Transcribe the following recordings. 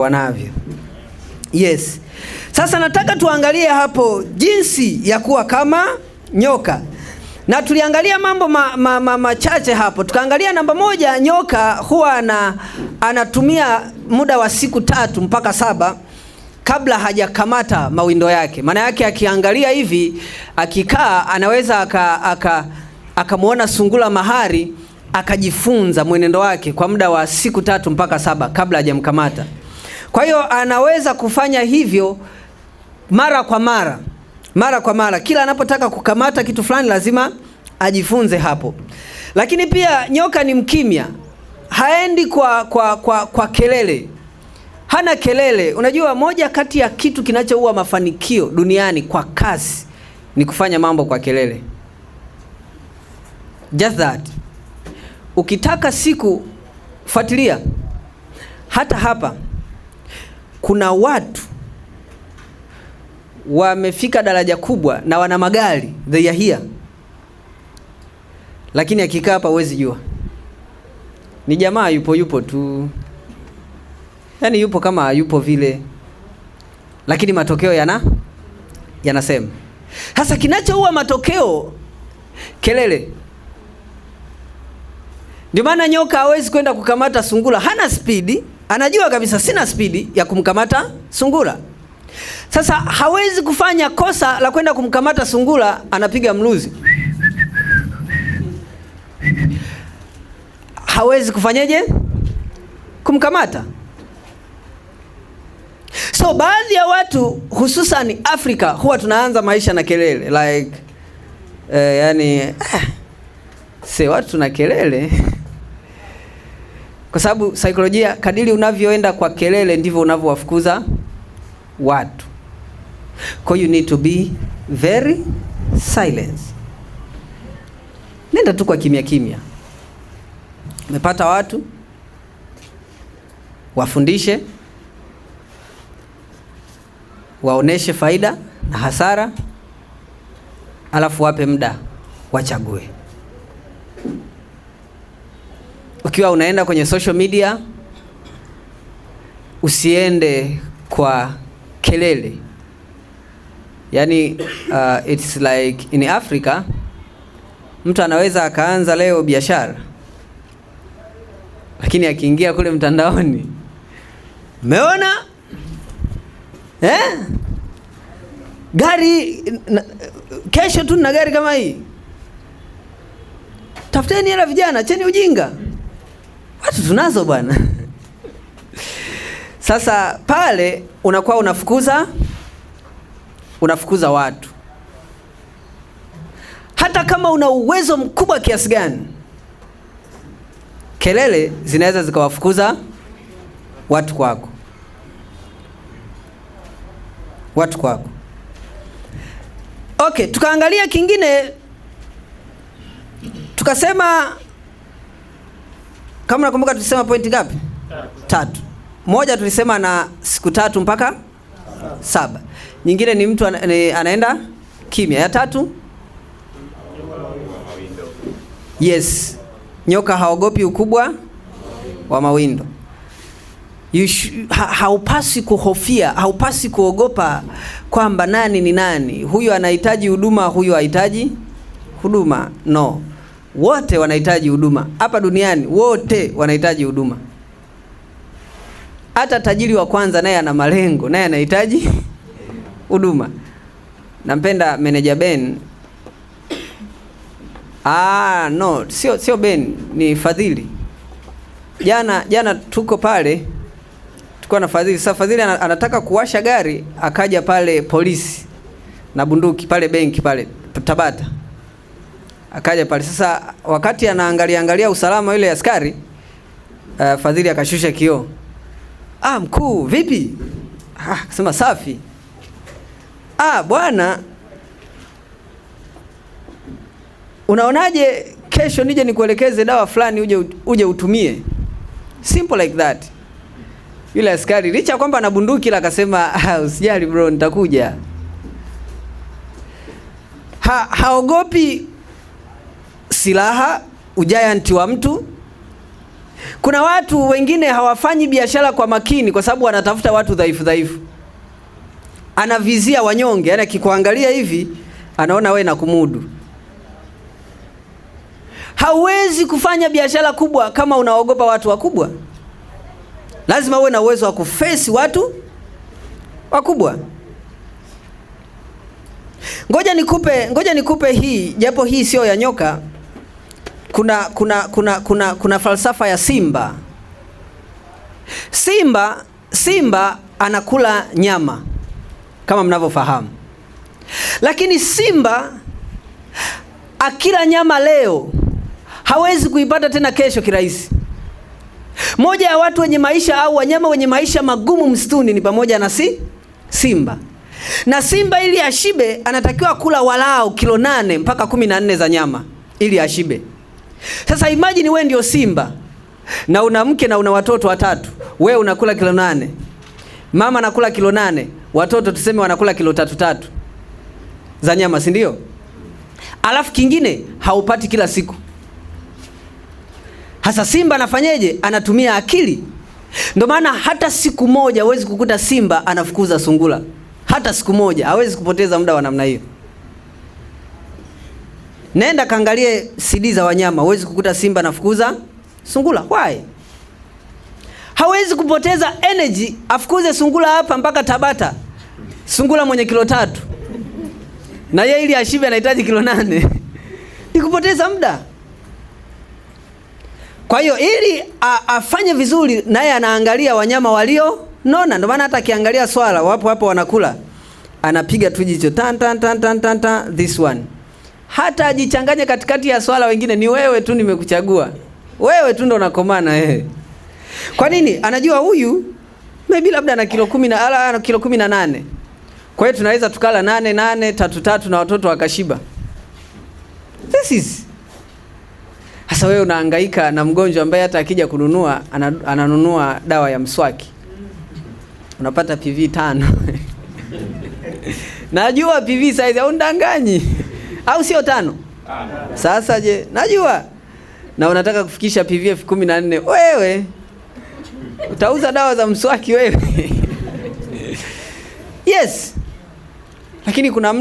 wanavyo. Yes. Sasa nataka tuangalie hapo jinsi ya kuwa kama nyoka. Na tuliangalia mambo machache hapo. Tukaangalia namba moja, nyoka huwa anatumia muda wa siku 3 mpaka 7 kabla hajakamata mawindo yake. Maana yake akiangalia hivi, akikaa anaweza akamuona sungura mahari, akajifunza mwenendo wake kwa muda wa siku 3 mpaka 7 kabla hajamkamata. Kwa hiyo anaweza kufanya hivyo mara kwa mara. Kila anapotaka kukamata kitu fulani lazima ajifunze hapo. Lakini pia nyoka ni mkimya. Haendi kwa kelele. Hana kelele. Unajua moja kati ya kitu kinachoua mafanikio duniani kwa kasi ni kufanya mambo kwa kelele. Just that. Ukitaka siku fuatilia. Hata hapa kuna watu wamefika daraja kubwa na wana magari, they are here. Lakini akikaa hapa huwezi jua. Ni jamaa yupo tu. Yaani yupo kama yupo vile. Lakini matokeo yanasema. Sasa kinachoua matokeo kelele. Ndio maana nyoka hawezi kwenda kukamata sungura, hana spidi. Anajua kabisa sina spidi ya kumkamata sungura. Sasa hawezi kufanya kosa la kwenda kumkamata sungura anapiga mluzi. Hawezi kufanyeje? Kumkamata. So baadhi ya watu hususan Afrika huwa tunaanza maisha na kelele like watu tuna kelele. Kwa sababu saikolojia, kadiri unavyoenda kwa kelele ndivyo unavyowafukuza watu. Kwa you need to be very silent. Nenda tu kwa kimya. Umepata watu, wafundishe, waoneshe faida na hasara, alafu wape muda wachague. Ukiwa unaenda kwenye social media, usiende kwa kelele. Yaani it's like in Africa, mtu anaweza akaanza leo biashara, lakini akiingia kule mtandaoni, umeona? Gari kesho tu na gari kama hii. Tafuteni hela vijana, cheni ujinga. Watu tunazo bwana. Sasa pale unakuwa unafukuza watu. Hata kama una uwezo mkubwa kiasi gani, kelele zinaweza zikawafukuza watu kwako. Okay, tukaangalia kingine. Tukasema, kama nakumbuka tulisema pointi ngapi? 3. Moja tulisema na siku 3 mpaka 7. Nyingine ni mtu anaenda kimya. Ya 3? Yes. Nyoka haogopi ukubwa wa mawindo. Haupasi kuhofia, haupasi kuogopa kwamba nani ni nani. Huyu anahitaji huduma, huyu hahitaji huduma. No. Wote wanahitaji huduma. Hapa duniani wote wanahitaji huduma. Hata tajiri wa kwanza naye ana malengo, naye anahitaji huduma. Nampenda manager Ben. No, sio Ben, ni Fadhili. Jana tuko pale, tulikuwa na Fadhili. Sasa Fadhili anataka kuwasha gari, akaja pale polisi na bunduki pale benki pale Tabata. Akaja pale. Sasa wakati anaangalia usalama yule askari, Fadhili akashusha kioo. Mkuu, vipi? Akasema safi. Bwana, unaonaje kesho nije nikuelekeze dawa fulani uje utumie? Simple like that. Yule askari licha kwamba ana bunduki ila akasema usijali bro, nitakuja. Haogopi silaha, ugiant wa mtu. Kuna watu wengine hawafanyi biashara kwa makini kwa sababu wanatafuta watu dhaifu. Anavizia wanyonge, yani akikuangalia hivi anaona wewe na kumudu. Hauwezi kufanya biashara kubwa kama unaogopa watu wakubwa. Lazima uwe na uwezo wa kuface watu wakubwa. Ngoja nikupe hii, japo hii sio ya nyoka. Kuna falsafa ya simba. Simba anakula nyama kama mnavyofahamu. Lakini simba akila nyama leo hawezi kuipata tena kesho kirahisi. Moja ya watu wenye maisha au wanyama wenye maisha magumu msituni ni pamoja na simba. Na simba ili ashibe anatakiwa kula walau kilo 8 mpaka 14 za nyama ili ashibe. Sasa imagine wewe ndio simba na una mke na una watoto 3. Wewe unakula kilo 8. Mama anakula kilo 8. Watoto tuseme wanakula kilo 3 za nyama, si ndio? Alafu kingine haupati kila siku. Hasa simba anafanyeje? Anatumia akili. Ndio maana hata siku moja huwezi kukuta simba anafukuza sungura. Hata siku moja hawezi kupoteza muda wa namna hiyo. Nenda kaangalie CD za wanyama, huwezi kukuta simba anafukuza sungura. Why? Hawezi kupoteza energy afukuze sungura hapa mpaka Tabata. Sungura mwenye kilo 3. Na yeye ili ashibe anahitaji kilo 8. Ni kupoteza muda. Kwa hiyo ili afanye vizuri naye anaangalia wanyama walio nona. Ndio maana hata akiangalia swala wapo wanakula, anapiga tu jicho tan this one. Hata ajichanganye katikati ya swala, wengine ni wewe tu nimekuchagua. Wewe tu ndo unakomana wewe. Kwa nini? Anajua huyu maybe labda ana kilo 10 na ana kilo 18. Kwa hiyo tunaweza tukala 8 3 na watoto wakashiba. This is. Sasa wewe unahangaika na mgonjwa ambaye hata akija kununua ananunua dawa ya mswaki. Unapata PV 5. Najua PV size au ndanganyi. Au sio 5? Sasa je, najua. Na unataka kufikisha PV 14. Wewe utauza dawa za mswaki wewe. Yes. Lakini kuna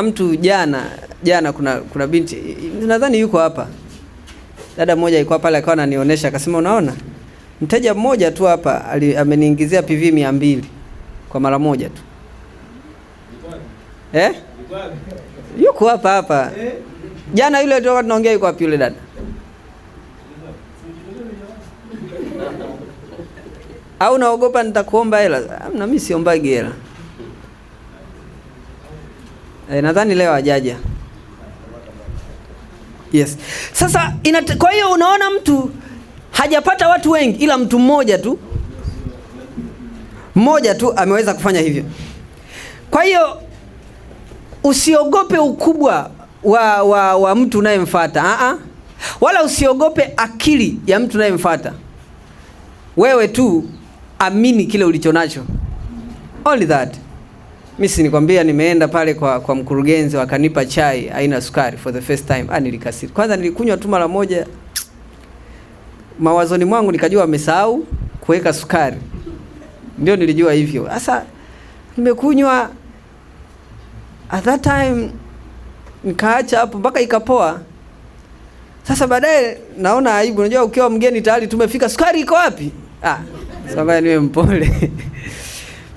mtu jana kuna binti nadhani yuko hapa. Dada mmoja alikuwa pale akawa ananionyesha akasema, unaona? Mteja mmoja tu hapa ameniingizia PV 200 kwa mara moja tu. Yuko hapa. Jana yule tulikuwa tunaongea yuko wapi yule dada? Au naogopa nitakuomba hela? Na mimi siombagi hela. Nadhani leo hajaja. Yes. Sasa kwa hiyo unaona mtu hajapata watu wengi ila mtu mmoja tu ameweza kufanya hivyo. Kwa hiyo usiogope ukubwa wa mtu unayemfuata. Wala usiogope akili ya mtu unayemfuata. Wewe tu amini kile ulichonacho. Only that. Mimi si nikwambia nimeenda pale kwa mkurugenzi wakanipa chai haina sukari for the first time. Nilikasiri. Kwanza nilikunywa tu mara moja. Mawazoni mwangu nikajua wamesahau kuweka sukari. Ndio nilijua hivyo. Sasa nimekunywa at that time nikaacha hapo mpaka ikapoa. Sasa baadaye naona aibu. Unajua ukiwa mgeni tayari tumefika, sukari iko wapi? Sasa niwe mpole.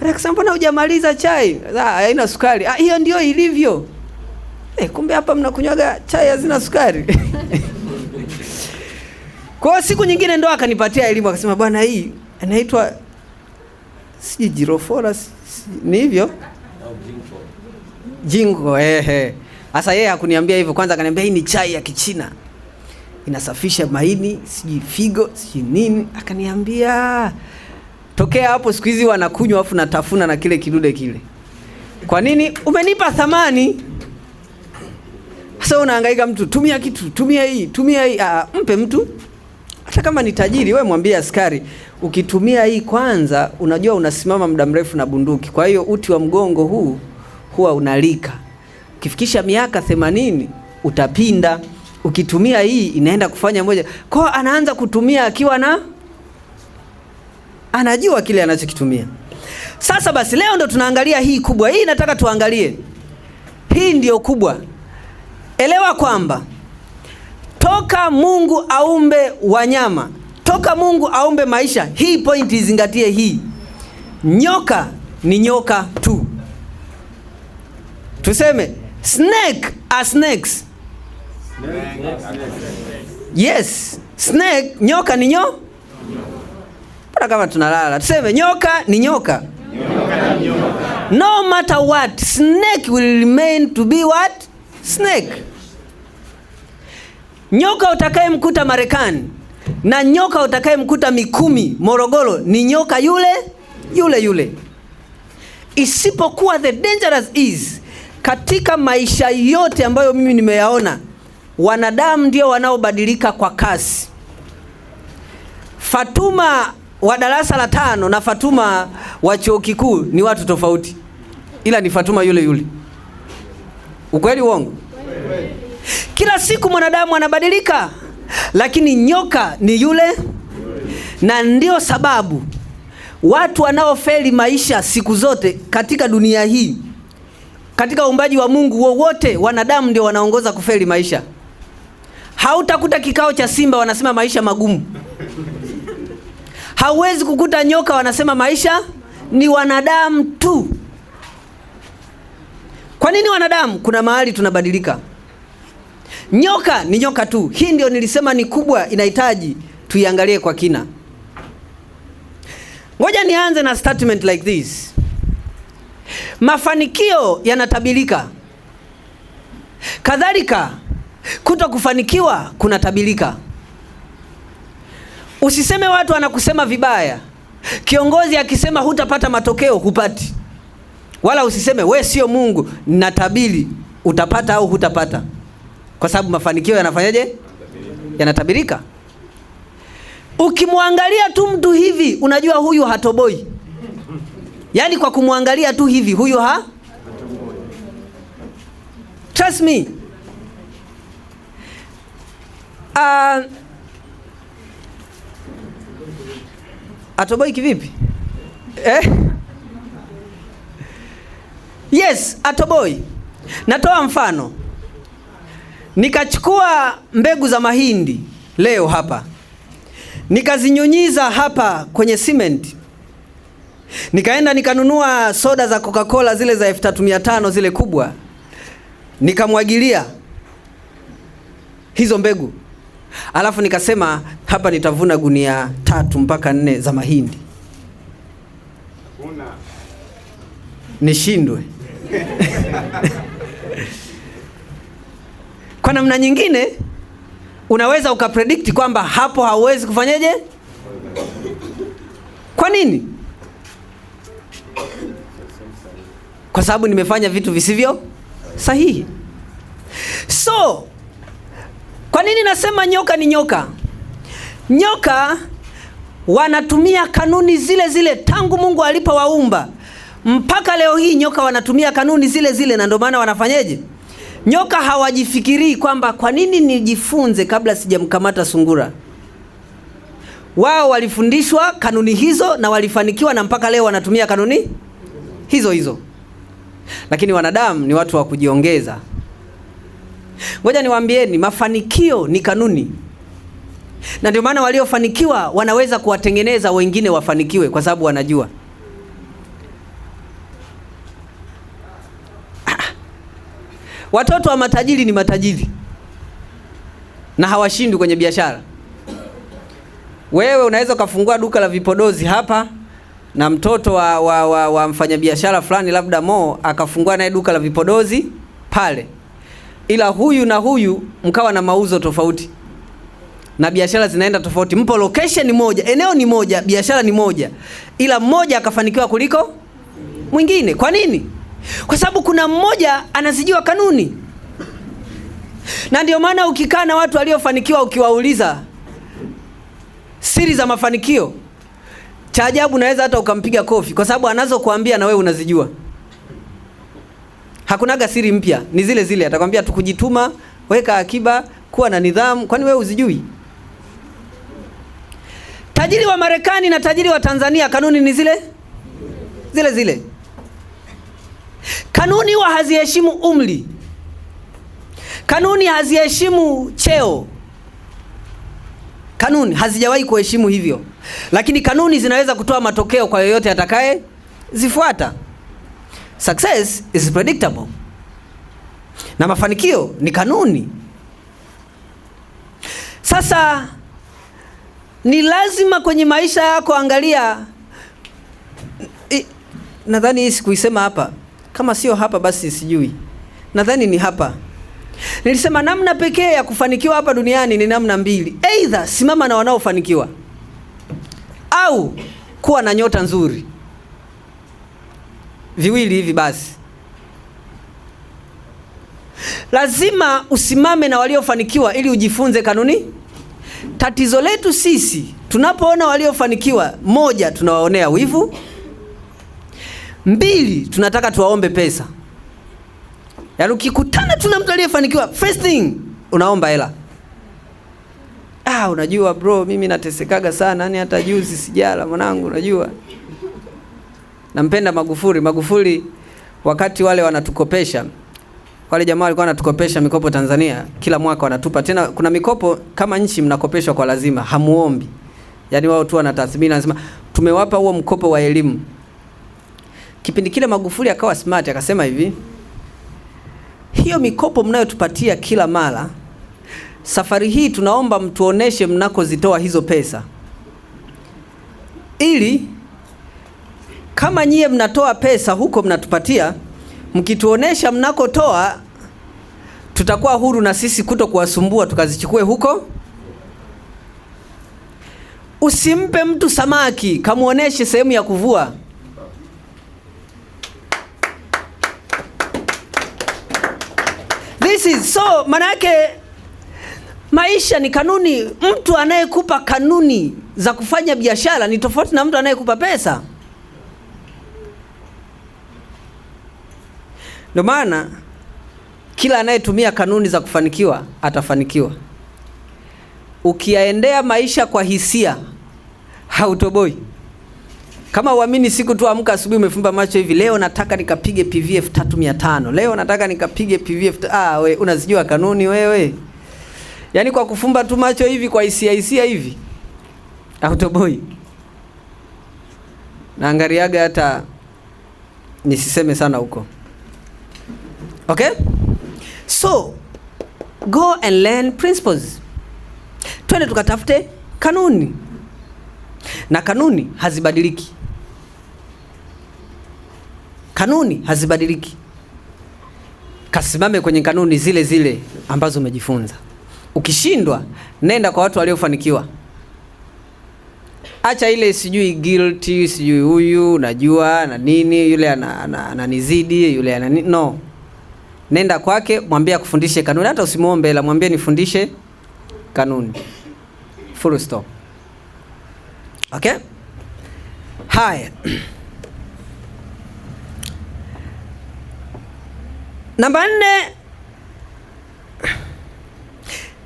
Akasema mbona hujamaliza chai? Haina sukari. Hiyo ndio ilivyo. Kumbe hapa mnakunywaga chai hazina sukari. Kwa siku nyingine ndo akanipatia elimu akasema, bwana hii inaitwa si Girofora ni hivyo? Jingo. Sasa yeye hakuniambia hivyo, kwanza akaniambia hii ni chai ya Kichina. Inasafisha maini, siji figo, siji nini. Akaniambia tokea hapo siku hizi wanakunywa afu natafuna na kile kidude kile. Kwa nini? Umenipa thamani. Sasa unahangaika mtu, tumia kitu, tumia hii. Mpe mtu. Hata kama ni tajiri, wewe mwambie askari, ukitumia hii kwanza, unajua unasimama muda mrefu na bunduki. Kwa hiyo uti wa mgongo huu huwa unalika. Ukifikisha miaka 80 utapinda. ukitumia hii inaenda kufanya moja. Kwa anaanza kutumia akiwa anajua kile anachokitumia. Sasa basi leo ndo tunaangalia hii kubwa. Hii nataka tuangalie. Hii ndio kubwa. Elewa kwamba toka Mungu aumbe wanyama, toka Mungu aumbe maisha, hii point izingatie hii. Nyoka ni nyoka tu. Tuseme snake are snakes. Yes, snake, nyoka ni nyoka. Para kama tunalala. Tuseme nyoka ni nyoka. No matter what, snake will remain to be what? Snake. Nyoka utakayemkuta Marekani na nyoka utakayemkuta Mikumi, Morogoro ni nyoka yule. Isipokuwa the dangerous is, katika maisha yote ambayo mimi nimeyaona, wanadamu ndio wanaobadilika kwa kasi. Fatuma wa darasa la 5 na Fatuma wa chuo kikuu ni watu tofauti, ila ni Fatuma yule. Ukweli uongo? Kila siku mwanadamu anabadilika, lakini nyoka ni yule. Na ndio sababu watu wanaofeli maisha siku zote katika dunia hii, katika uumbaji wa Mungu wowote, wanadamu ndio wanaongoza kufeli maisha. Hautakuta kikao cha simba wanasema maisha magumu. Hauwezi kukuta nyoka wanasema maisha, ni wanadamu tu. Kwa nini wanadamu? Kuna mahali tunabadilika. Nyoka ni nyoka tu. Hii ndio nilisema ni kubwa, inahitaji tuiangalie kwa kina. Ngoja nianze na statement like this. Mafanikio yanatabirika. Kadhalika kuto kufanikiwa kunatabirika. Usiseme watu wanakusema vibaya. Kiongozi akisema hutapata matokeo, hupati. Wala usiseme we sio Mungu, natabiri utapata au hutapata. Kwa sababu mafanikio yanafanyaje? Yanatabirika. Ukimwangalia tu mtu hivi, unajua huyu hatoboi. Yaani kwa kumwangalia tu hivi, huyu trust me. Atoboi kivipi? Yes, atoboi. Natoa mfano. Nikachukua mbegu za mahindi leo hapa, nikazinyunyiza hapa kwenye cement. Nikaenda nikanunua soda za Coca-Cola zile za 3500 zile kubwa, nikamwagilia hizo mbegu. Alafu nikasema hapa nitavuna gunia 3 mpaka 4 za mahindi. Nishindwe. Kwa namna nyingine unaweza ukapredict kwamba hapo hauwezi kufanyaje? Kwa nini? Kwa sababu nimefanya vitu visivyo sahihi. So, kwa nini nasema nyoka ni nyoka? Nyoka wanatumia kanuni zile tangu Mungu alipowaumba mpaka leo hii. Nyoka wanatumia kanuni zile, na ndio maana wanafanyaje? Nyoka hawajifikirii kwamba kwa nini nijifunze kabla sijamkamata sungura. Wao walifundishwa kanuni hizo na walifanikiwa, na mpaka leo wanatumia kanuni hizo. Lakini wanadamu ni watu wa kujiongeza. Ngoja niwaambieni, mafanikio ni kanuni. Na ndio maana waliofanikiwa wanaweza kuwatengeneza wengine wafanikiwe, kwa sababu wanajua. Watoto wa matajiri ni matajiri na hawashindi kwenye biashara. Wewe unaweza kufungua duka la vipodozi hapa, na mtoto wa mfanyabiashara fulani labda Mo akafungua naye duka la vipodozi pale, ila huyu na huyu mkawa na mauzo tofauti na biashara zinaenda tofauti. Mpo location ni moja, eneo ni moja, biashara ni moja, ila mmoja akafanikiwa kuliko mwingine. Kwa nini? Kwa sababu kuna mmoja anazijua kanuni. Na ndio maana ukikaa na watu waliofanikiwa ukiwauliza siri za mafanikio, cha ajabu unaweza hata ukampiga kofi, kwa sababu anazokuambia na wewe unazijua. Hakunaga siri mpya, ni zile. Atakwambia tukujituma, weka akiba, kuwa na nidhamu. Kwani wewe uzijui? Tajiri wa Marekani na tajiri wa Tanzania kanuni ni zile zile. Kanuni huwa haziheshimu umri. Kanuni haziheshimu cheo. Kanuni hazijawahi kuheshimu hivyo. Lakini kanuni zinaweza kutoa matokeo kwa yoyote atakaye zifuata. Success is predictable. Na mafanikio ni kanuni. Sasa ni lazima kwenye maisha yako angalia, nadhani hii sikuisema hapa, kama sio hapa basi sijui, nadhani ni hapa. Nilisema namna pekee ya kufanikiwa hapa duniani ni namna mbili. Either simama na wanaofanikiwa au kuwa na nyota nzuri. Viwili hivi basi. Lazima usimame na waliofanikiwa ili ujifunze kanuni. Tatizo letu sisi tunapoona waliofanikiwa, moja, tunawaonea wivu. Mbili, tunataka tuwaombe pesa. Yaani ukikutana tuna mtu aliyefanikiwa, first thing unaomba hela. Unajua bro, mimi natesekaga sana, yani hata juzi sijala mwanangu, unajua. Nampenda Magufuli wakati wale wanatukopesha. Wale jamaa walikuwa wanatukopesha mikopo Tanzania, kila mwaka wanatupa. Tena kuna mikopo kama nchi mnakopeshwa kwa lazima, hamuombi. Yaani wao tu wanatathmini, anasema tumewapa huo mkopo wa elimu. Kipindi kile Magufuli akawa smart, akasema hivi, hiyo mikopo mnayotupatia kila mara, safari hii tunaomba mtuoneshe mnakozitoa hizo pesa. Ili kama nyie mnatoa pesa huko mnatupatia, mkituonesha mnakotoa, tutakuwa huru na sisi kuto kuwasumbua tukazichukue huko. Usimpe mtu samaki, kamuoneshe sehemu ya kuvua. This is so, manake maisha ni kanuni. Mtu anayekupa kanuni za kufanya biashara ni tofauti na mtu anayekupa pesa. Ndio maana kila anayetumia kanuni za kufanikiwa atafanikiwa. Ukiyaendea maisha kwa hisia, hautoboi. Kama uamini siku tu amka asubuhi umefumba macho hivi, leo nataka nikapige PVF 3500. Leo nataka nikapige PVF. We unazijua kanuni wewe? Yaani kwa kufumba tu macho hivi kwa hisia hivi, hautoboi. Naangaliaga hata nisiseme sana huko. Okay? So, go and learn principles. Twende tukatafute kanuni. Na kanuni hazibadiliki. Kanuni hazibadiliki. Kasimame kwenye kanuni zile zile ambazo umejifunza. Ukishindwa, nenda kwa watu waliofanikiwa. Acha ile sijui guilty, sijui huyu najua na nini, yule ananizidi, yule anani, no. Nenda kwake, mwambie akufundishe kanuni. Hata usimuombe hela, mwambie nifundishe kanuni. Full stop. Okay? Haya. Namba 4.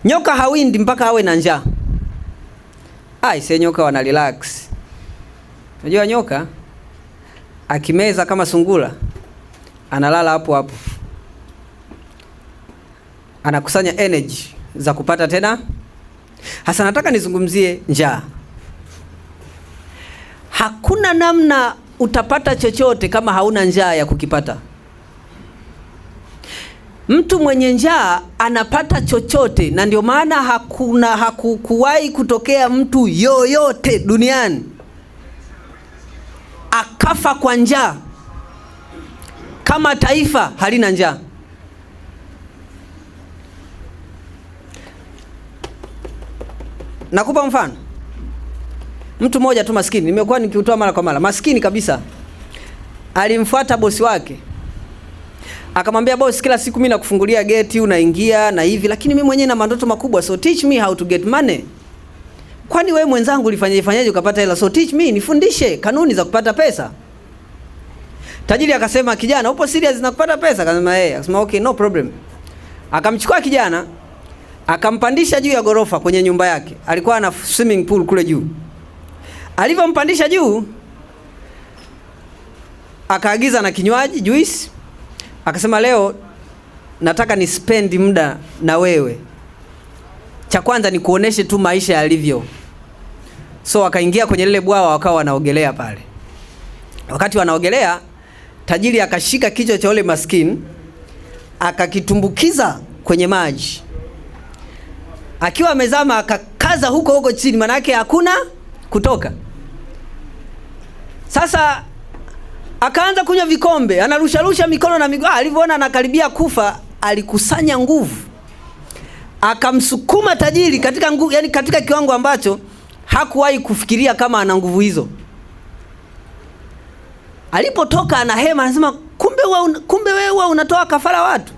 Nyoka hawindi mpaka awe na njaa. Nyoka wana relax. Unajua nyoka akimeza kama sungura analala hapo hapo. Anakusanya energy za kupata tena. Hasa nataka nizungumzie njaa. Hakuna namna utapata chochote kama hauna njaa ya kukipata. Mtu mwenye njaa anapata chochote, na ndio maana hakuwahi kutokea mtu yoyote duniani akafa kwa njaa kama taifa halina njaa. Nakupa mfano. Mtu mmoja tu maskini, nimekuwa nikiutoa mara kwa mara, maskini kabisa. Alimfuata bosi wake. Akamwambia, bosi, kila siku mimi nakufungulia geti unaingia na hivi, lakini mimi mwenyewe na mandoto makubwa, so teach me how to get money. Kwani wewe mwenzangu ulifanyaje ukapata hela? So teach me, nifundishe kanuni za kupata pesa. Tajiri akasema, kijana, upo serious na kupata pesa? Akasema, akasema okay, no problem. Akamchukua kijana, Akampandisha juu ya gorofa kwenye nyumba yake. Alikuwa na swimming pool kule juu. Alivyompandisha juu, akaagiza na kinywaji, juice. Akasema leo nataka ni spend muda na wewe. Cha kwanza ni kuoneshe tu maisha yalivyo. So akaingia kwenye lile bwawa, wakawa wanaogelea pale. Wakati wanaogelea, tajiri akashika kichwa cha yule maskini, akakitumbukiza kwenye maji. Akiwa amezama akakaza huko chini, maana yake hakuna kutoka. Sasa akaanza kunywa vikombe, anarusha mikono na miguu. Alivyoona anakaribia kufa, alikusanya nguvu, akamsukuma tajiri katika nguvu, yani katika kiwango ambacho hakuwahi kufikiria kama ana nguvu hizo. Alipotoka anahema, anasema kumbe wewe unatoa kafara watu.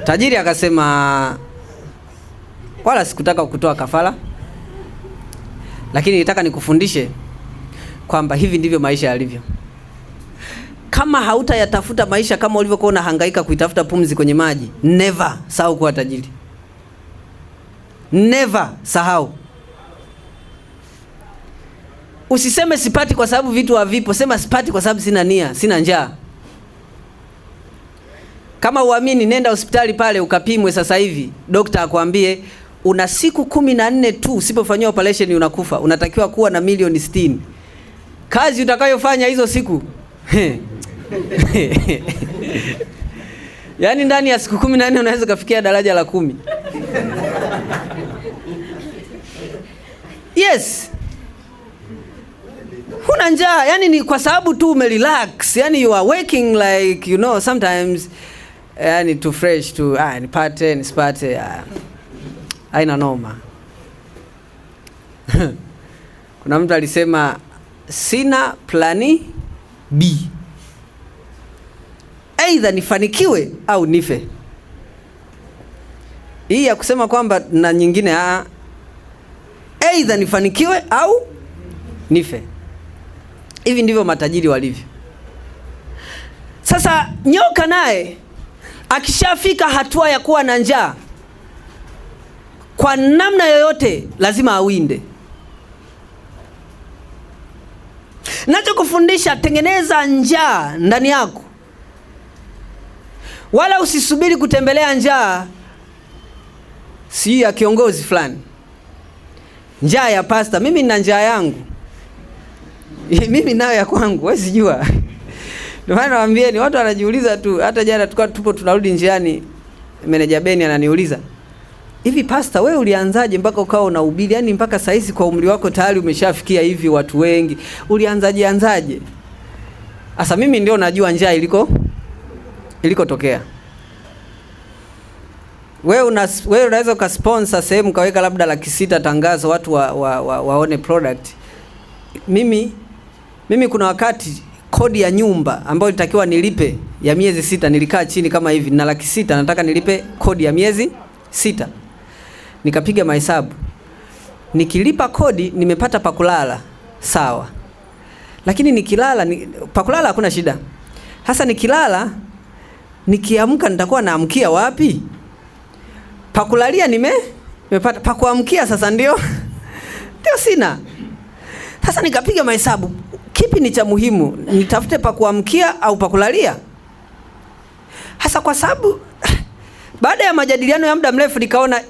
Tajiri akasema wala sikutaka kutoa kafara, lakini nilitaka nikufundishe kwamba hivi ndivyo maisha yalivyo. Kama hautayatafuta maisha kama ulivyokuwa unahangaika kuitafuta pumzi kwenye maji, never sahau kuwa tajiri. Never sahau. Usiseme sipati kwa sababu vitu havipo, sema sipati kwa sababu sina nia, sina njaa. Kama uamini, nenda hospitali pale ukapimwe sasa hivi. Daktari akwambie una siku 14 tu, usipofanyia operation unakufa. Unatakiwa kuwa na milioni 60. Kazi utakayofanya hizo siku yaani ndani ya siku 14 unaweza kufikia daraja la 10. Yes. Huna njaa, yani ni kwa sababu tu umerelax. Yani you are working like, you know, sometimes yani too fresh to nisipate haina noma. Kuna mtu alisema sina plani B, aidha nifanikiwe au nife. Hii ya kusema kwamba na nyingine aidha nifanikiwe au nife. Hivi ndivyo matajiri walivyo. Sasa nyoka naye akishafika hatua ya kuwa na njaa, kwa namna yoyote lazima awinde. Nachokufundisha, tengeneza njaa ndani yako. Wala usisubiri kutembelea njaa si ya kiongozi fulani. Njaa ya pasta, mimi nina njaa yangu. Mimi nayo ya kwangu, wewe sijua. Ndio maana nawaambieni, watu wanajiuliza tu. Hata jana tupo tunarudi njiani, meneja Beni ananiuliza, hivi pasta wewe ulianzaje mpaka ukawa unahubiri? Yaani mpaka saa hizi kwa umri wako tayari umeshafikia hivi watu wengi. Ulianzaje? Sasa mimi ndio najua njaa ilikotokea. Wewe unaweza ukasponsor sehemu kaweka labda 600,000 tangazo watu waone product. Mimi kuna wakati kodi ya nyumba ambayo nilitakiwa nilipe ya miezi 6, nilikaa chini kama hivi na 600,000 nataka nilipe kodi ya miezi 6. Nikapiga mahesabu. Nikilipa kodi nimepata pakulala, sawa. Lakini nikilala pakulala hakuna shida. Hasa nikilala, nikiamka nitakuwa naamkia wapi? Pakulalia nimepata, pakuamkia sasa ndio sina. Sasa nikapiga mahesabu, kipi ni cha muhimu? Nitafute pakuamkia au pakulalia? Hasa kwa sababu baada ya majadiliano ya muda mrefu nikaona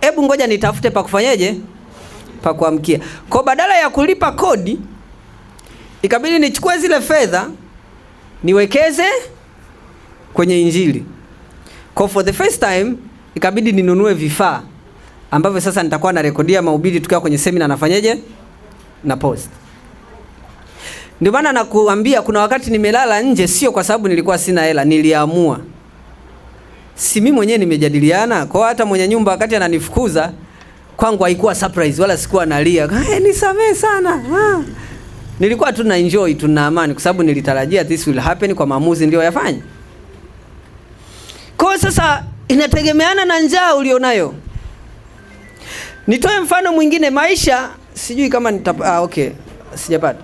hebu ngoja nitafute pakufanyaje? Pakuamkia. Kwa badala ya kulipa kodi, ikabidi nichukue zile fedha niwekeze kwenye Injili. Kwa for the first time ikabidi ninunue vifaa ambavyo sasa nitakuwa na rekodia mahubiri tukiwa kwenye seminar nafanyaje? Na post. Ndio maana nakuambia kuna wakati nimelala nje sio kwa sababu nilikuwa sina hela, niliamua. Si mimi mwenyewe nimejadiliana, kwa hata mwenye nyumba wakati ananifukuza kwangu haikuwa surprise wala sikuwa nalia. Nisamee sana. Nilikuwa tu na enjoy, tuna amani kwa sababu nilitarajia this will happen kwa maamuzi ndio yafanya. Kwa sasa inategemeana na njaa ulionayo. Nitoe mfano mwingine, maisha sijui kama okay, sijapata.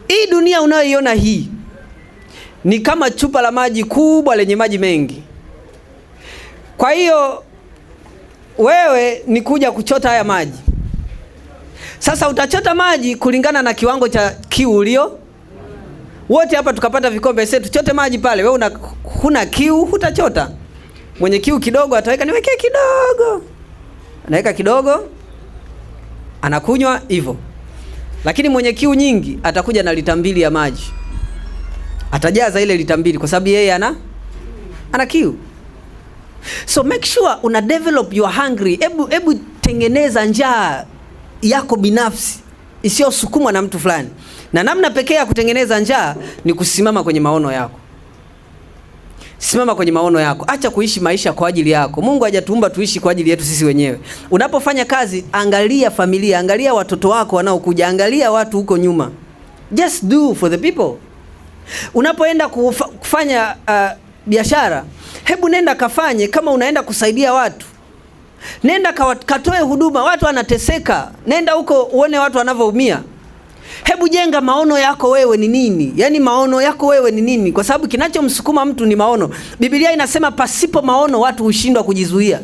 Hii dunia unayoiona hii ni kama chupa la maji kubwa lenye maji mengi. Kwa hiyo wewe ni kuja kuchota haya maji. Sasa utachota maji kulingana na kiwango cha kiu ulio. Wote hapa tukapata vikombe, sasa tuchote maji pale. Wewe huna kiu, hutachota. Mwenye kiu kidogo ataweka niwekee kidogo. Anaweka kidogo, anakunywa hivyo. Lakini mwenye kiu nyingi atakuja na lita 2 ya maji. Atajaza ile lita 2 kwa sababu yeye ana kiu. So make sure una develop your hungry. Ebu tengeneza njaa yako binafsi isiyosukumwa na mtu fulani. Na namna pekee ya kutengeneza njaa ni kusimama kwenye maono yako. Simama kwenye maono yako. Acha kuishi maisha kwa ajili yako. Mungu hajatuumba tuishi kwa ajili yetu sisi wenyewe. Unapofanya kazi, angalia familia, angalia watoto wako wanaokuja, angalia watu huko nyuma. Just do for the people. Unapoenda kufanya biashara, hebu nenda kafanye kama unaenda kusaidia watu. Nenda katoe huduma, watu wanateseka. Nenda huko uone watu wanavyoumia. Hebu jenga maono yako wewe ni nini? Yaani maono yako wewe ni nini? Kwa sababu kinachomsukuma mtu ni maono. Biblia inasema pasipo maono watu hushindwa kujizuia.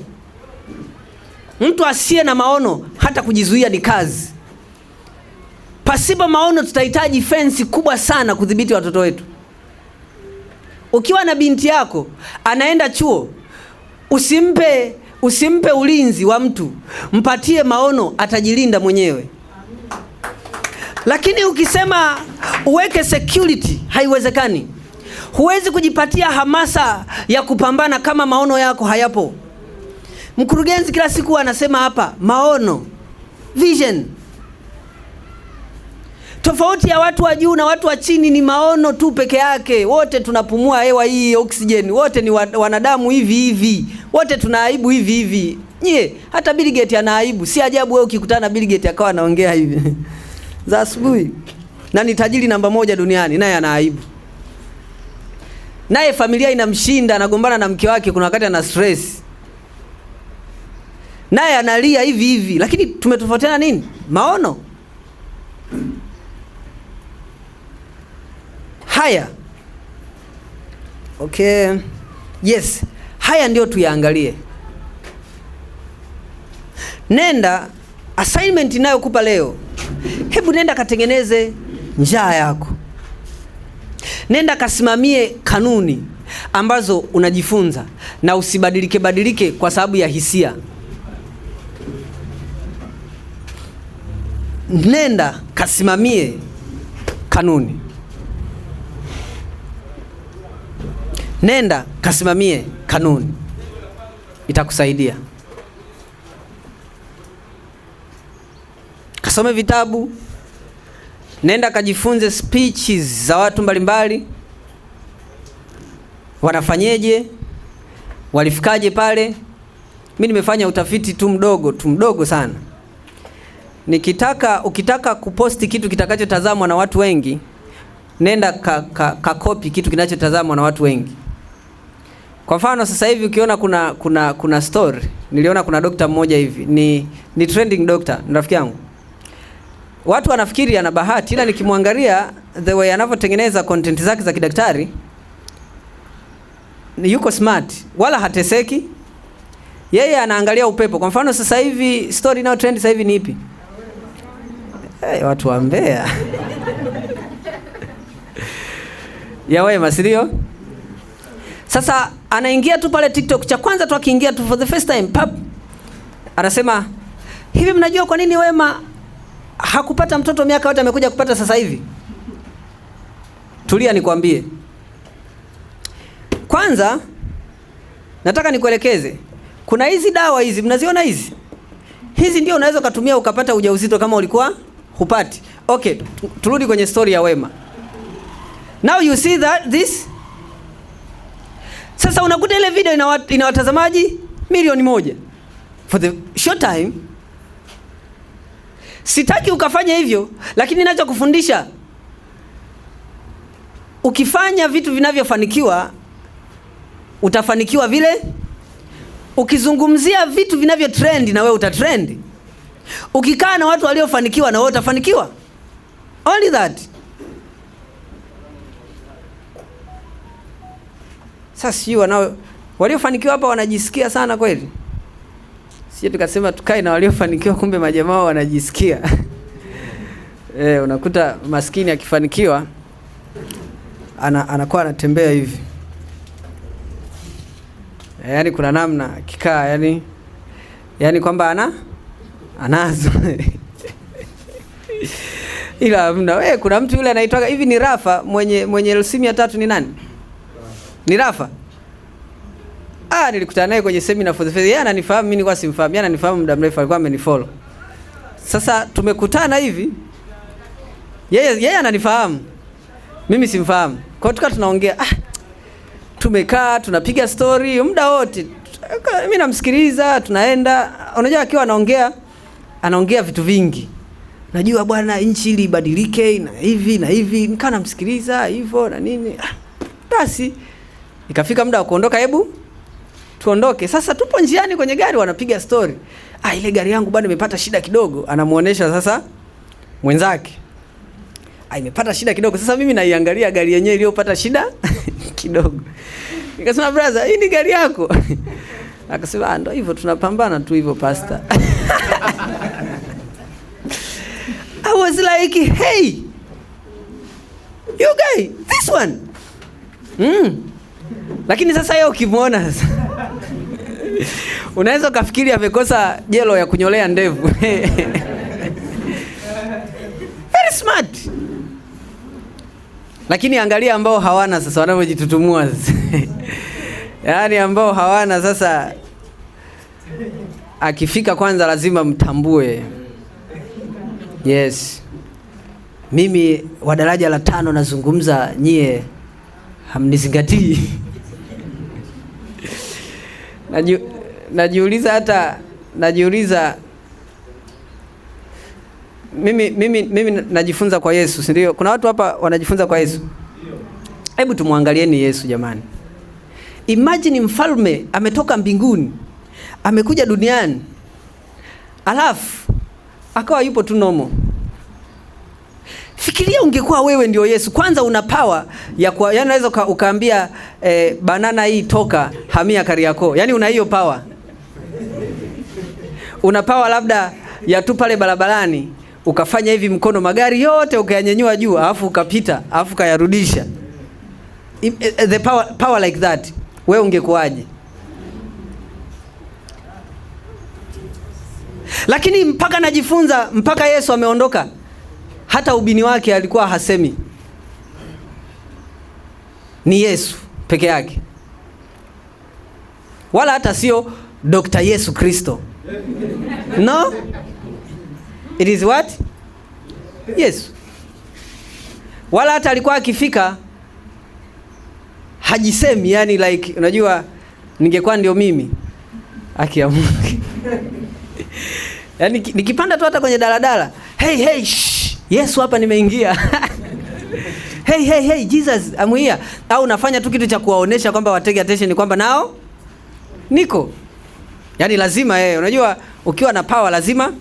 Mtu asiye na maono hata kujizuia ni kazi. Pasipo maono tutahitaji fence kubwa sana kudhibiti watoto wetu. Ukiwa na binti yako anaenda chuo, usimpe ulinzi wa mtu. Mpatie maono, atajilinda mwenyewe. Lakini ukisema uweke security, haiwezekani. Huwezi kujipatia hamasa ya kupambana kama maono yako hayapo. Mkurugenzi kila siku anasema hapa, maono, vision. Tofauti ya watu wa juu na watu wa chini ni maono tu peke yake. Wote tunapumua hewa hii oxygen, wote ni wanadamu hivi hivi. Wote tunaaibu hivi hivi. Nye, hata Bill Gates ana aibu. Si ajabu wewe ukikutana na Bill Gates akawa anaongea hivi. Za asubuhi. Na ni tajiri namba 1 duniani, naye ana aibu. Naye familia inamshinda, anagombana na mke wake, kuna wakati ana stress. Naye analia hivi hivi, lakini tumetofautiana nini? Maono. Haya. Okay. Yes. Haya ndio tuyaangalie. Nenda, assignment inayokupa leo. Hebu nenda katengeneze njaa yako. Nenda kasimamie kanuni ambazo unajifunza na usibadilike kwa sababu ya hisia. Nenda kasimamie kanuni. Nenda kasimamie kanuni. Itakusaidia. Kasome vitabu. Nenda kajifunze speeches za watu mbalimbali. Wanafanyeje? Walifikaje pale? Mimi nimefanya utafiti tu mdogo sana. Ukitaka kuposti kitu kitakachotazamwa na watu wengi, nenda copy kitu kinachotazamwa na watu wengi. Kwa mfano sasa hivi ukiona kuna story, niliona kuna dokta mmoja hivi, ni trending doctor, ni rafiki yangu. Watu wanafikiri ana bahati, ila nikimwangalia the way anavyotengeneza content zake za kidaktari, yuko smart, wala hateseki. Yeye anaangalia upepo. Kwa mfano sasa hivi story inayo trend sasa hivi ni ipi? Watu wa Mbeya. Ya Wema, sio? Sasa anaingia tu pale TikTok, cha kwanza tu akiingia tu for the first time, pap, anasema, "Hivi mnajua kwa nini Wema hakupata mtoto miaka yote amekuja kupata sasa hivi?" Tulia nikwambie. Kwanza nataka nikuelekeze. Kuna hizi dawa hizi, mnaziona hizi? Hizi ndio unaweza kutumia ukapata ujauzito kama ulikuwa hupati. Okay, turudi kwenye story ya Wema. Now you see this. Sasa unakuta ile video ina watazamaji milioni 1 for the short time. Sitaki ukafanya hivyo, lakini ninachokufundisha, ukifanya vitu vinavyofanikiwa utafanikiwa vile. Ukizungumzia vitu vinavyo trend na wewe utatrend. Ukikaa na watu waliofanikiwa na wewe utafanikiwa. Only that. Sasa sio waliofanikiwa hapa wanajisikia sana kweli? Sisi tukasema tukae na waliofanikiwa, kumbe majamaa wanajisikia. Unakuta maskini akifanikiwa anakuwa anatembea hivi. Yaani kuna namna kikaa, yani kwamba anazo. Ila hamna. Kuna mtu yule anaitwa hivi, ni Rafa mwenye LC300 ni nani? Ni Rafa. Nilikutana naye kwenye seminar for the faith. Yeye ananifahamu, mimi nilikuwa simfahamu. Yeye ananifahamu muda mrefu, alikuwa amenifollow. Sasa tumekutana hivi. Yeye ananifahamu. Mimi simfahamu. Kwa hiyo tunaongea, tumekaa tunapiga story muda wote. Mimi namsikiliza, tunaenda. Unajua akiwa anaongea vitu vingi. Najua bwana, nchi ili ibadilike na hivi na hivi. Nikaa namsikiliza hivyo na nini. Basi ikafika muda wa kuondoka, hebu tuondoke. Sasa tupo njiani kwenye gari, wanapiga story. Ile gari yangu bwana imepata shida kidogo. Anamuonesha sasa mwenzake. Imepata shida kidogo. Sasa mimi naiangalia gari yenyewe iliyopata shida kidogo. Nikasema brother, hii ni gari yako? Akasema ndio hivyo, tunapambana tu hivyo pastor. I was like, hey, you guy, this one. Lakini sasa yeye ukimwona sasa unaweza kufikiri amekosa jelo ya kunyolea ndevu. Very smart. Lakini angalia ambao hawana sasa wanavyojitutumua sasa. Yaani ambao hawana sasa, akifika kwanza lazima mtambue. Yes. Mimi wa daraja la 5 nazungumza, nyie hamnizingatii. Najiuliza mimi najifunza kwa Yesu, si ndio? Kuna watu hapa wanajifunza kwa Yesu. Hebu tumwangalieni Yesu jamani. Imagine mfalme ametoka mbinguni, amekuja duniani, alafu akawa yupo tu normal. Fikiria ungekuwa wewe ndio Yesu. Kwanza una power ya yani unaweza ukaambia banana hii toka hamia Kariakoo. Yaani una hiyo power. Una power labda ya tu pale barabarani ukafanya hivi mkono, magari yote ukayanyanyua juu, alafu ukapita, alafu kayarudisha. The power like that. Wewe ungekuaje? Lakini mpaka najifunza, mpaka Yesu ameondoka, hata ubini wake alikuwa hasemi. Ni Yesu peke yake. Wala hata sio Dr. Yesu Kristo. No. It is what? Yesu. Wala hata alikuwa akifika hajisemi, yani like unajua ningekuwa ndio mimi akiamua. Yaani nikipanda tu hata kwenye daladala, hey shh, Yesu hapa nimeingia. Hey Jesus I'm here. Au nafanya tu kitu cha kuwaonesha kwamba watege attention kwamba nao niko. Yaani lazima unajua ukiwa na power lazima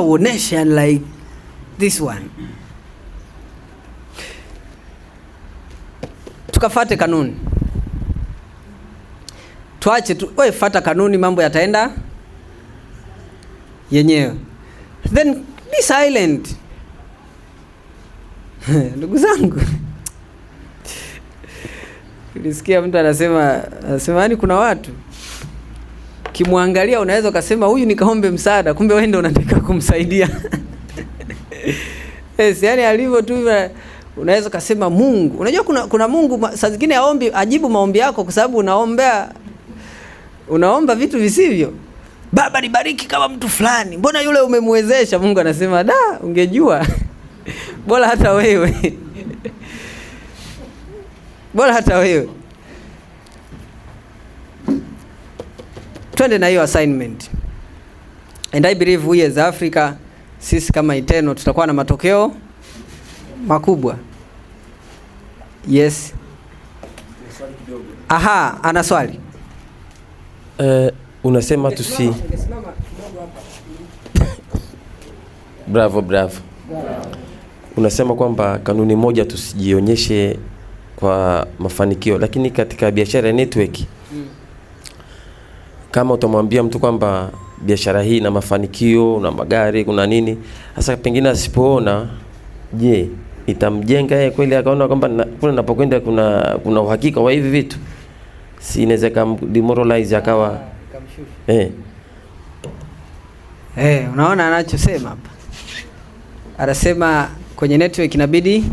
uoneshe like this one. Tukafate kanuni. Tuache tu, wewe fuata kanuni, mambo yataenda yenyewe. Then be silent. Ndugu zangu, nilisikia mtu anasema yani kuna watu kimwangalia unaweza ukasema huyu nikaombe msaada, kumbe wewe ndio unataka kumsaidia. Yes, yani alivyo tu unaweza kusema Mungu. Unajua kuna Mungu saa zingine ajibu maombi yako kwa sababu unaomba vitu visivyo. Baba nibariki kama mtu fulani. Mbona yule umemwezesha? Mungu anasema ungejua. Bora hata wewe. Bora hata wewe. Twende na hiyo assignment. And I believe we as Africa, sisi kama Eternal tutakuwa na matokeo makubwa. Yes. Aha, ana swali. Unasema Bravo. Unasema kwamba kanuni moja, tusijionyeshe kwa mafanikio, lakini katika biashara ya network kama utamwambia mtu kwamba biashara hii na mafanikio na magari kuna nini, sasa pengine asipoona, je, itamjenga yeye kweli akaona kwamba kule napokwenda kuna uhakika wa hivi vitu? Si inaweza demoralize akawa unaona anachosema hapa. Anasema kwenye network inabidi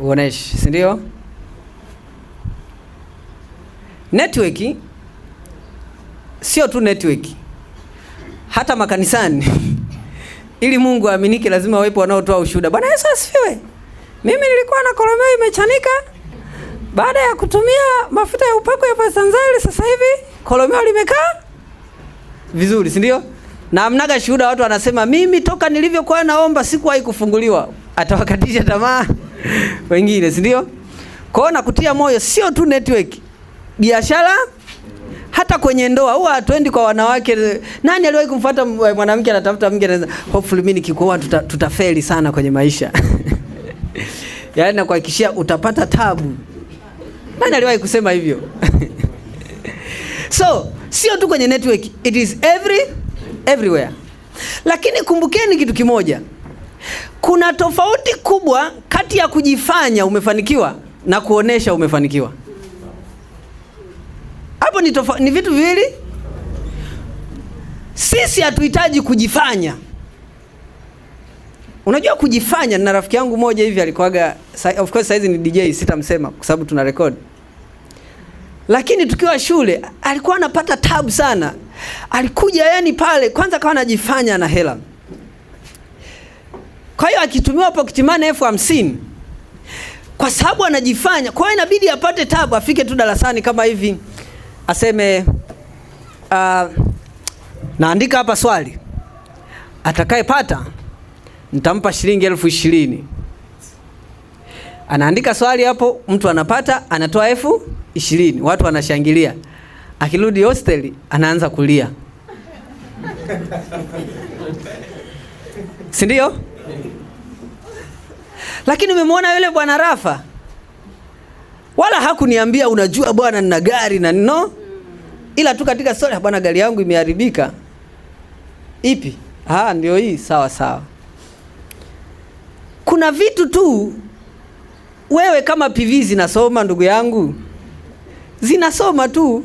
uoneshe, si ndio? Network sio tu network, hata makanisani ili Mungu aaminike lazima wawepo wanaotoa ushuhuda. Bwana Yesu asifiwe. Mimi nilikuwa na kolomeo imechanika, baada ya kutumia mafuta ya upako ya Pastor Nzali sasa hivi kolomeo limekaa vizuri, si ndio? Na amnaga shuhuda, watu wanasema mimi toka nilivyokuwa naomba sikuwahi kufunguliwa. Atawakatisha tamaa wengine, si ndio? Kwa na kutia moyo sio tu network, biashara, hata kwenye ndoa. Huwa hatuendi kwa wanawake. Nani aliwahi kumfuata mwanamke anatafuta mke anasema hopefully mimi nikikuoa tutafeli sana kwenye maisha. Yaani nakuhakikishia utapata tabu. Nani aliwahi kusema hivyo? So, sio tu kwenye network, it is everywhere. Lakini kumbukeni kitu kimoja. Kuna tofauti kubwa kati ya kujifanya umefanikiwa na kuonesha umefanikiwa. Hapo ni vitu viwili. Sisi hatuhitaji kujifanya. Unajua kujifanya, na rafiki yangu moja hivi alikuwaga, of course saizi ni DJ, sitamsema kwa sababu tuna record. Lakini tukiwa shule alikuwa anapata tabu sana. Alikuja yani pale kwanza kawa anajifanya na hela. Kwa hiyo akitumiwa pocket money 50,000 kwa sababu anajifanya, kwa hiyo inabidi apate tabu, afike tu darasani kama hivi aseme naandika hapa swali, atakayepata nitampa shilingi 20,000. Anaandika swali hapo, mtu anapata, anatoa 20,000, watu wanashangilia. Akirudi hostel anaanza kulia. Si ndio? Lakini umemwona yule bwana Rafa, wala hakuniambia unajua bwana nina gari na no, ila tu katika story, bwana gari yangu imeharibika. Ipi? Ndio hii. Sawa sawa. Kuna vitu tu wewe kama PV zinasoma, ndugu yangu, zinasoma tu.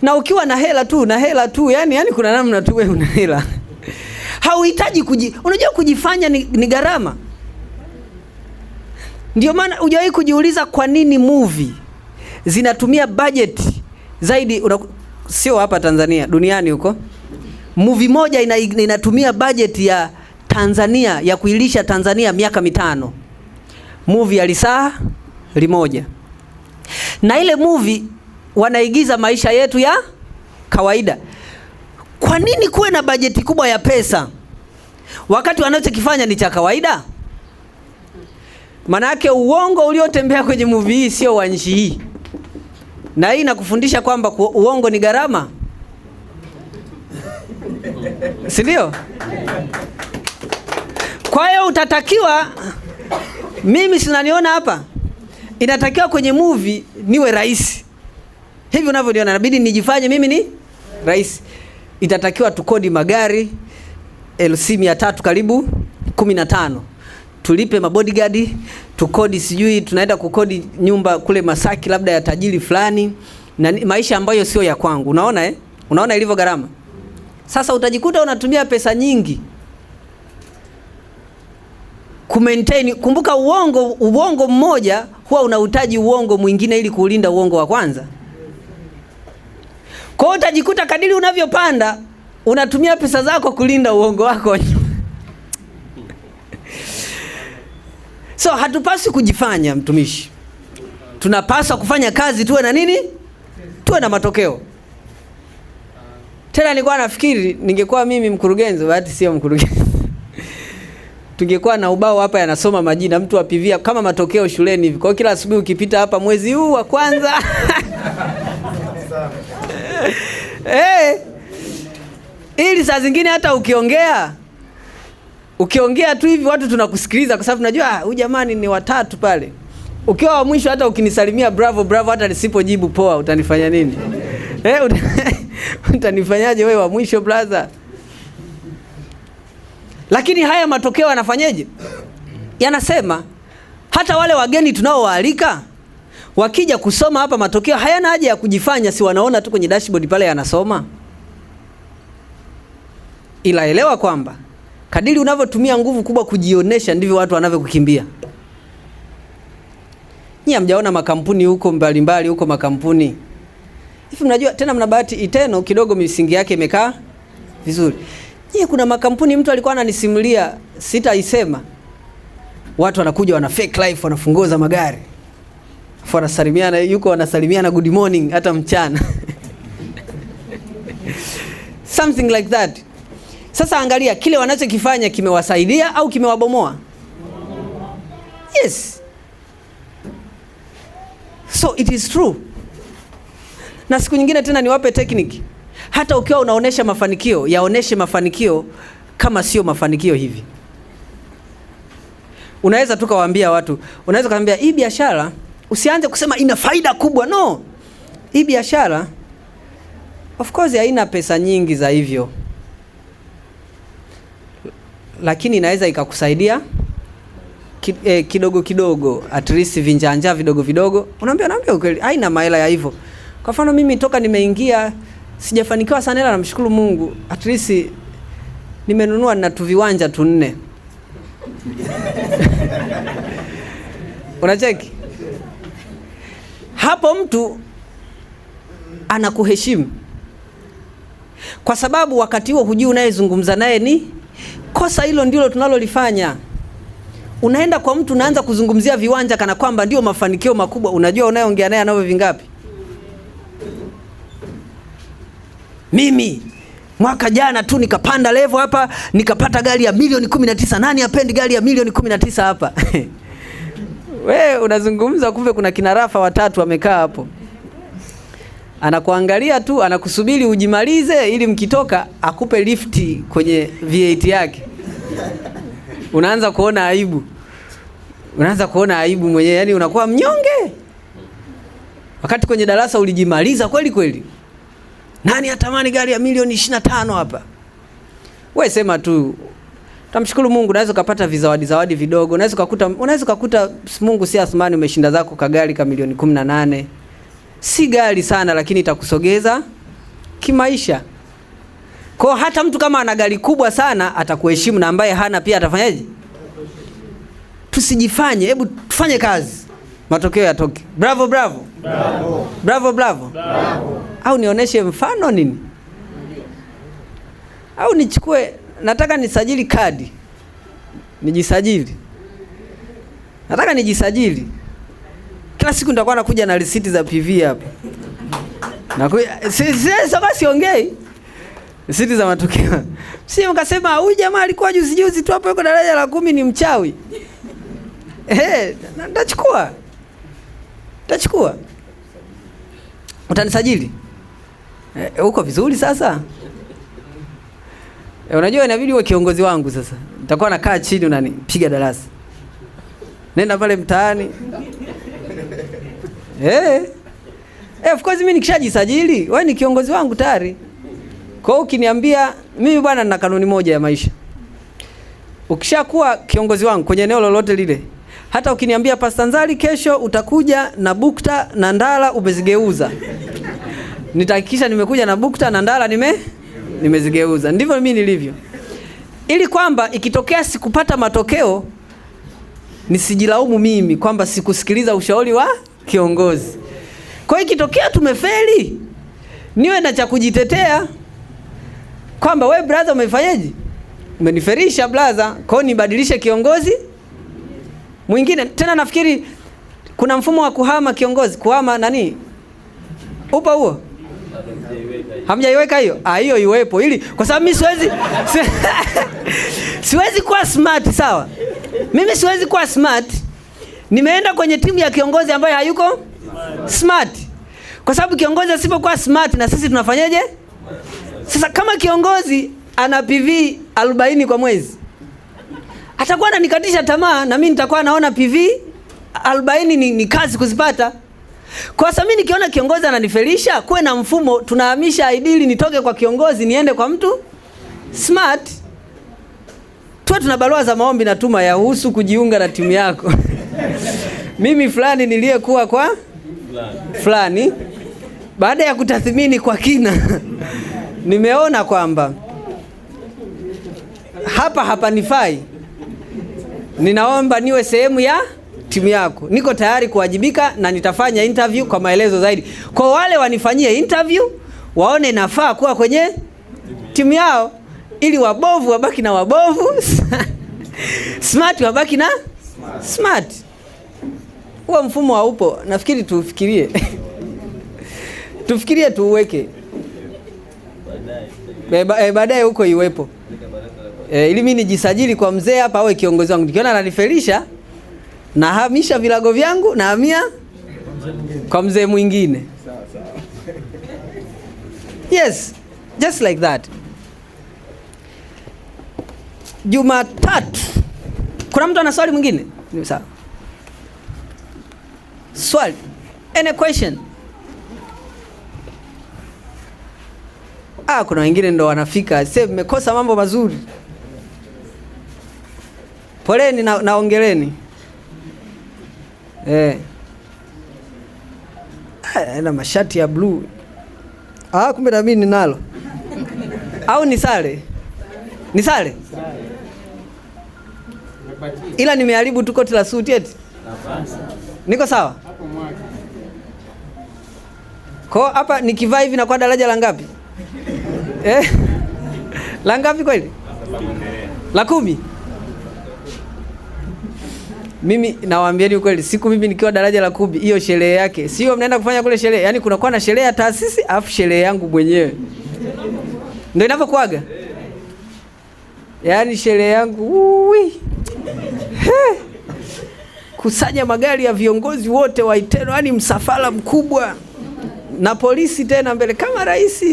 Na ukiwa na hela tu, yani kuna namna tu wewe una hela. Hauhitaji unajua kujifanya ni gharama. Ndio maana hujawahi kujiuliza kwa nini movie zinatumia budget zaidi, sio hapa Tanzania, duniani huko. Movie moja inatumia budget ya Tanzania ya kuilisha Tanzania miaka 5. Movie ya lisaa limoja. Na ile movie wanaigiza maisha yetu ya kawaida. Kwa nini kuwe na bajeti kubwa ya pesa wakati wanachokifanya ni cha kawaida? Manake uongo uliotembea kwenye movie hii sio wa nchi hii. Na hii inakufundisha kwamba uongo ni gharama. Si ndio? Kwa hiyo utatakiwa, mimi sinaniona hapa, inatakiwa kwenye movie niwe rais. Hivi unavyoniona inabidi nijifanye mimi ni rais. Itatakiwa tukodi magari LC300 karibu 15. Tulipe mabodyguard, tukodi sijui tunaenda kukodi nyumba kule Masaki labda ya tajiri fulani, na maisha ambayo sio ya kwangu. Unaona Unaona ilivyo gharama. Sasa utajikuta unatumia pesa nyingi kumaintain. Kumbuka uongo mmoja huwa unahitaji uongo mwingine ili kuulinda uongo wa kwanza. Kwa hiyo utajikuta kadiri unavyopanda unatumia pesa zako kulinda uongo wako. So hatupaswi kujifanya mtumishi. Tunapaswa kufanya kazi tuwe na nini? Tuwe na matokeo. Tena nilikuwa nafikiri ningekuwa mimi mkurugenzi, bahati sio mkurugenzi. Tungekuwa na ubao hapa yanasoma majina mtu wa PV kama matokeo shuleni hivi. Kwa hiyo kila asubuhi ukipita hapa mwezi huu wa kwanza. Ili saa zingine hata ukiongea Ukiongea tu hivi watu tunakusikiliza kwa sababu tunajua huyu jamani ni watatu pale. Ukiwa wa mwisho hata ukinisalimia bravo bravo hata nisipojibu poa utanifanya nini? Utanifanyaje wewe wa mwisho brother? Lakini haya matokeo yanafanyaje? Yanasema hata wale wageni tunaowaalika wakija kusoma hapa matokeo hayana haja ya kujifanya, si wanaona tu kwenye dashboard pale yanasoma. Ila elewa kwamba kadiri unavyotumia nguvu kubwa kujionesha ndivyo watu wanavyokukimbia. Nyie hamjaona makampuni huko mbalimbali huko makampuni. Hivi mnajua tena mna bahati Iteno kidogo misingi yake imekaa vizuri. Nyie kuna makampuni mtu alikuwa ananisimulia sitaisema. Watu wanakuja wana fake life wanafungoza magari. Afu wanasalimiana yuko wanasalimiana good morning hata mchana. Something like that. Sasa angalia kile wanachokifanya kimewasaidia au kimewabomoa? Yes. So it is true. Na siku nyingine tena niwape technique. Hata ukiwa unaonesha mafanikio, yaoneshe mafanikio kama sio mafanikio hivi. Unaweza tu kawaambia watu, unaweza kaambia hii biashara usianze kusema ina faida kubwa, no. Hii biashara of course haina pesa nyingi za hivyo. Lakini inaweza ikakusaidia kidogo kidogo, at least vinjanja vidogo vidogo. Unaambia ukweli, haina maela ya hivyo. Kwa mfano mimi toka nimeingia sijafanikiwa sana, ila namshukuru Mungu at least nimenunua na tu viwanja tu 4. Unacheki? Hapo mtu anakuheshimu. Kwa sababu wakati huo hujui unayezungumza naye ni kosa. Hilo ndilo tunalolifanya. Unaenda kwa mtu unaanza kuzungumzia viwanja kana kwamba ndio mafanikio makubwa. Unajua unayeongea naye anao vingapi? Mimi mwaka jana tu nikapanda level hapa, nikapata gari ya milioni 19. Nani hapendi gari ya milioni 19 hapa? Wewe unazungumza kumbe kuna kina Rafa watatu wamekaa hapo. Anakuangalia tu, anakusubiri ujimalize ili mkitoka akupe lifti kwenye V8 yake. Unaanza kuona aibu. Unaanza kuona aibu mwenyewe, yani unakuwa mnyonge. Wakati kwenye darasa ulijimaliza kweli kweli. Nani atamani gari ya milioni 25 hapa? Wewe sema tu. Tamshukuru Mungu, unaweza kupata vizawadi vidogo. Unaweza kukuta Mungu si asmani umeshinda zako kagari ka milioni 18. Si gari sana lakini itakusogeza kimaisha. Kwa hata mtu kama ana gari kubwa sana atakuheshimu, na ambaye hana pia atafanyaje? Tusijifanye, hebu tufanye kazi. Matokeo yatoke. Bravo bravo. Bravo. Bravo bravo. Bravo. Au nionyeshe mfano nini? Au nichukue, nataka nisajili kadi. Nijisajili. Nataka nijisajili. Kila siku nitakuwa nakuja na risiti za PV hapa. Sasa siongei. Risiti za matokeo. Sio mkasema huyu jamaa alikuwa juzi tu hapo yuko daraja la 10 ni mchawi. Nitachukua. Utanisajili? Uko vizuri sasa? Unajua inabidi uwe kiongozi wangu sasa. Nitakuwa nakaa chini unanipiga darasa. Nenda pale mtaani. Of course mimi nikishajisajili, wewe ni kiongozi wangu tayari. Kwa hiyo ukiniambia mimi bwana nina kanuni moja ya maisha. Ukishakuwa kiongozi wangu kwenye eneo lolote lile, hata ukiniambia Pastor Nzali kesho utakuja na bukta na ndala umezigeuza, nitahakikisha nimekuja na bukta na ndala nimezigeuza. Ndivyo mimi nilivyo. Ili kwamba ikitokea sikupata matokeo nisijilaumu mimi kwamba sikusikiliza ushauri wa kiongozi. Kwa hiyo ikitokea tumefeli, niwe na cha kujitetea kwamba wewe brother umefanyaje? Umeniferisha brother, kwa hiyo nibadilishe kiongozi mwingine. Tena nafikiri kuna mfumo wa kuhama kiongozi, kuhama nani? Upa huo? Hamjaiweka hiyo? Hiyo iwepo ili kwa sababu mimi siwezi kuwa smart, sawa? Mimi siwezi kuwa smart. Nimeenda kwenye timu ya kiongozi ambaye hayuko smart. Kwa sababu kiongozi asipokuwa smart na sisi tunafanyaje? Sasa kama kiongozi ana PV 40 kwa mwezi, atakuwa ananikatisha tamaa, na mimi nitakuwa naona PV 40 ni kazi kuzipata. Kwa sababu mimi nikiona kiongozi ananifelisha, kuwe na mfumo tunahamisha ideally nitoke kwa kiongozi niende kwa mtu smart. Tuwe tuna barua za maombi na tuma ya husu kujiunga na timu yako. Mimi fulani niliyekuwa kwa fulani, baada ya kutathmini kwa kina nimeona kwamba hapa nifai, ninaomba niwe sehemu ya timu yako. Niko tayari kuwajibika na nitafanya interview kwa maelezo zaidi. Kwa wale wanifanyie interview, waone nafaa kuwa kwenye timu yao, ili wabovu wabaki na wabovu, smart wabaki na smart. Huo mfumo haupo, nafikiri tufikirie. Tufikirie tuuweke. Baadaye huko iwepo. Ili mimi nijisajili kwa mzee hapa awe kiongozi wangu. Nikiona ananifelisha, nahamisha vilago vyangu na hamia kwa mzee mwingine. Yes, just like that. Jumatatu. Kuna mtu ana swali mwingine? Sawa. Swali. Any question? Kuna wengine ndo wanafika. Sasa mmekosa mambo mazuri. Poleni na ongeleni. Na mashati ya blue. Kumbe na mimi ninalo. Au ni sare? Ni sare? Ila nimeharibu tu koti la suti eti. Niko sawa? Kwa hapa nikivaa hivi na kwa daraja la ngapi? La ngapi kweli? La 10. Mimi nawaambieni ukweli, siku mimi nikiwa daraja la 10, hiyo sherehe yake sio mnaenda kufanya kule sherehe, yani kuna kuwa na sherehe ya taasisi afu sherehe yangu mwenyewe. Ndio inavyokuaga. Yani sherehe yangu kusanya magari ya viongozi wote wa Itero, yani msafara mkubwa na polisi tena mbele kama rais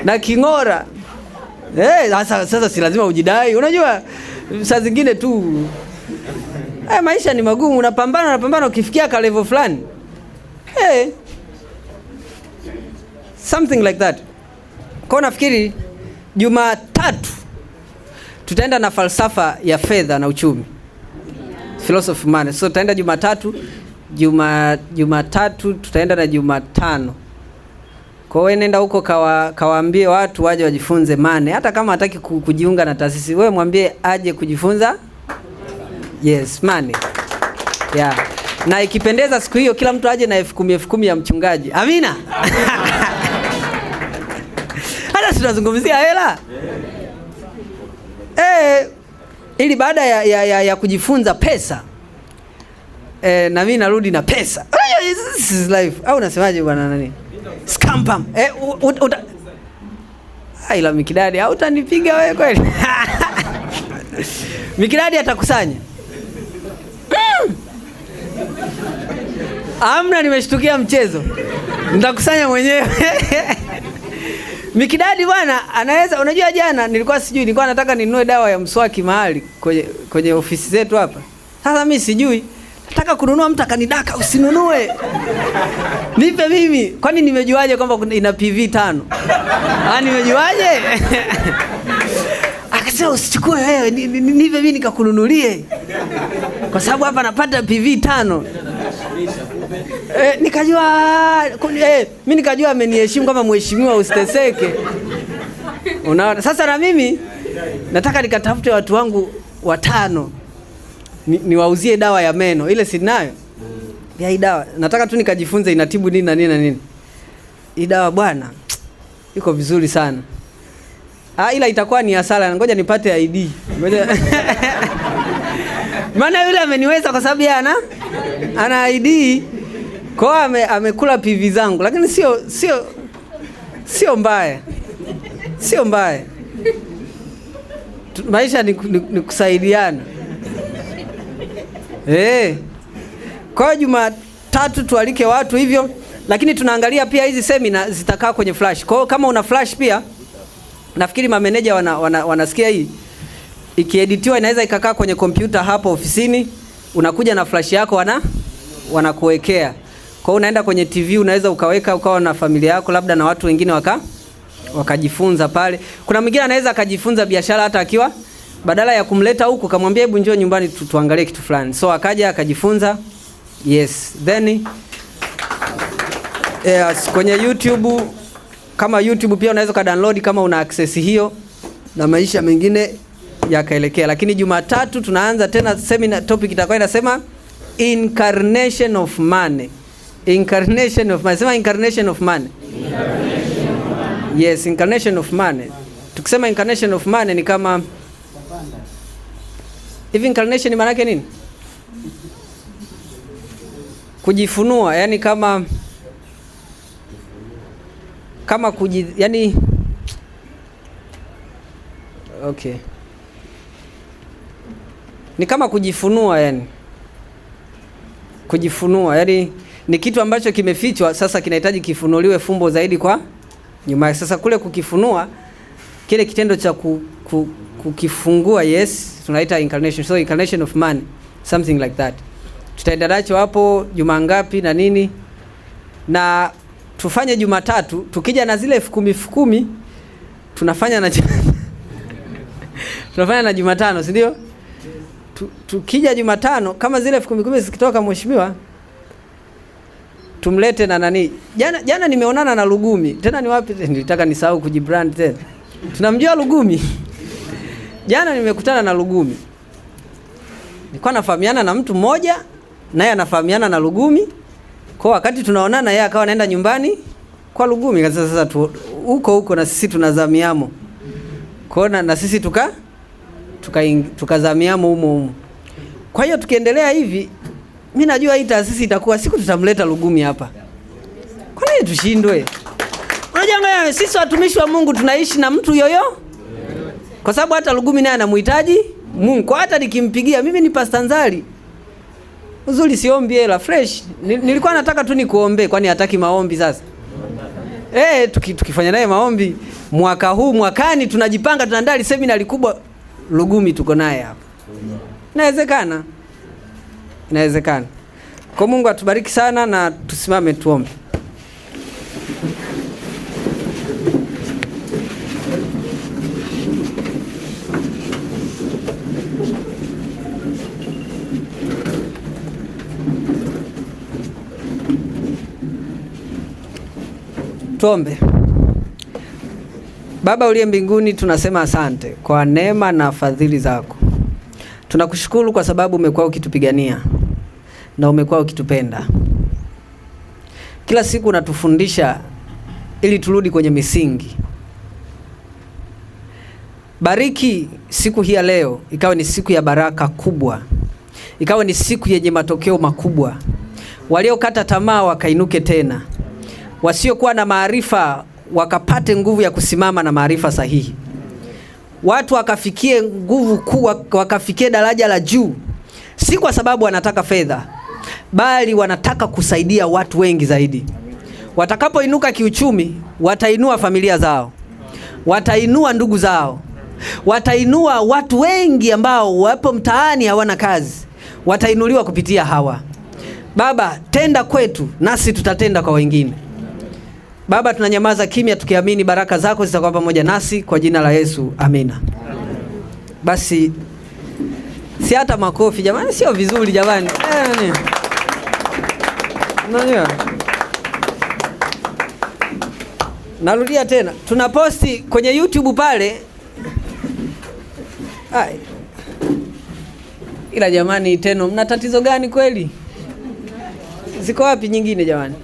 na king'ora. Sasa si lazima ujidai. Unajua saa zingine tu maisha ni magumu, unapambana ukifikia ka level fulani. Something like that. Kwa nafikiri Jumatatu tutaenda na falsafa ya fedha na uchumi. Philosophy money. So tutaenda Jumatatu, Jumatatu tutaenda na Jumatano. Kwa wewe nenda huko kawaambie watu waje wajifunze money. Hata kama hataki kujiunga na taasisi, wewe mwambie aje kujifunza. Yes, money. Yeah. Na ikipendeza siku hiyo kila mtu aje na 10,000 ya mchungaji. Amina. Hata tunazungumzia hela. Ili baada ya kujifunza pesa, na mimi narudi na pesa. This is life. Au unasemaje bwana nani? Scampam. Ila Mikidadi hautanipiga wewe kweli. Mikidadi atakusanya. Amna, nimeshtukia mchezo. Nitakusanya mwenyewe. Mikidadi bwana anaweza, unajua jana nilikuwa nataka ninunue dawa ya mswaki mahali kwenye ofisi zetu hapa. Sasa mimi sijui, nataka kununua, mtu akanidaka usinunue. Nipe mimi. Kwani nimejuaje kwamba ina PV 5? Nimejuaje? Akasema usichukue wewe, nipe mimi nikakununulie. Kwa sababu hapa napata PV 5. Nikajua mimi nikajua ameniheshimu kama mheshimiwa, usiteseke. Unaona? Sasa na mimi nataka nikatafute watu wangu 5 niwauzie dawa ya meno. Ile sinayo. Ya hii dawa nataka tu nikajifunze inatibu nini na nini na nini. Hii dawa bwana iko vizuri sana. Ila itakuwa ni hasara. Ngoja nipate ID. Ngoja. Maana yule ameniweza kwa sababu yeye ana ID. Kwa amekula PV zangu, lakini sio mbaya. Sio mbaya. Maisha ni kusaidiana. Kwa Jumatatu tualike watu hivyo, lakini tunaangalia pia hizi semina zitakaa kwenye flash. Kwa kama una flash pia, nafikiri mameneja wanasikia hii. ikieditiwa inaweza ikakaa kwenye kompyuta hapo ofisini, unakuja na flash yako wanakuwekea. Kwa hiyo unaenda kwenye TV unaweza ukaweka ukawa na familia yako labda na watu wengine wakajifunza pale. Kuna mwingine anaweza akajifunza biashara hata akiwa badala ya kumleta huku kamwambia hebu njoo nyumbani tuangalie kitu fulani. So akaja akajifunza. Yes. Then kwenye YouTube, kama YouTube pia unaweza ka download kama una access hiyo na maisha mengine yakaelekea. Lakini Jumatatu tunaanza tena seminar, topic itakuwa inasema incarnation of money. Incarnation of money. Sema incarnation of money. Yes, incarnation of money. Tukisema incarnation of money ni kama hivi. Incarnation maana yake nini? Kujifunua, yani kama yani okay. Ni kama kujifunua, yani kujifunua, yani ni kitu ambacho kimefichwa, sasa kinahitaji kifunuliwe fumbo zaidi kwa nyuma. Sasa kule kukifunua, kile kitendo cha kukifungua, yes, tunaita incarnation. So incarnation of man, something like that. Tutaenda nacho hapo juma ngapi na nini, na tufanye Jumatatu. Tukija na zile 10,000 tunafanya na tunafanya na Jumatano, si ndio? Tukija Jumatano kama zile 10,000 zikitoka, mheshimiwa, tumlete na nani. Jana nimeonana na Lugumi. Tena ni wapi? Nilitaka nisahau kujibrand tena. Tunamjua Lugumi. Jana nimekutana na Lugumi. Nilikuwa nafahamiana na mtu mmoja, naye anafahamiana na Lugumi. Kwa wakati tunaonana, yeye akawa anaenda nyumbani kwa Lugumi. Sasa huko na sisi tunazamiamo. Kwa na sisi tukazamiamo humo. Kwa hiyo tukiendelea hivi, mimi najua hii taasisi itakuwa siku tutamleta Lugumi hapa. Kwa nini tushindwe? Unajua sisi watumishi wa Mungu tunaishi na mtu yoyo. Kwa sababu hata Lugumi naye anamhitaji Mungu. Kwa hata nikimpigia, mimi ni Pastor Nzali. Uzuri siombi hela fresh. Nilikuwa nataka tu nikuombe, kwani hataki maombi sasa. Tukifanya naye maombi mwaka huu, mwakani tunajipanga tunaandaa seminar kubwa, Lugumi tuko naye hapa. Inawezekana. Inawezekana. Kwa Mungu atubariki sana, na tusimame tuombe. Tuombe. Baba uliye mbinguni, tunasema asante kwa neema na fadhili zako. Tunakushukuru kwa sababu umekuwa ukitupigania na umekuwa ukitupenda. Kila siku unatufundisha ili turudi kwenye misingi. Bariki siku hii ya leo, ikawa ni siku ya baraka kubwa. Ikawa ni siku yenye matokeo makubwa. Waliokata tamaa wakainuke tena. Wasiokuwa na maarifa wakapate nguvu ya kusimama na maarifa sahihi. Watu wakafikie nguvu kuu, wakafikie daraja la juu. Si kwa sababu wanataka fedha, bali wanataka kusaidia watu wengi zaidi. Watakapoinuka kiuchumi, watainua familia zao, watainua ndugu zao, watainua watu wengi ambao wapo mtaani hawana kazi. Watainuliwa kupitia hawa. Baba, tenda kwetu, nasi tutatenda kwa wengine. Baba, tunanyamaza kimya tukiamini baraka zako zitakuwa pamoja nasi kwa jina la Yesu. Amina. Basi si hata makofi jamani, sio vizuri jamani. Unajua? Narudia tena. Tunaposti kwenye YouTube pale. Ila jamani, tena mna tatizo gani kweli? Ziko wapi nyingine jamani?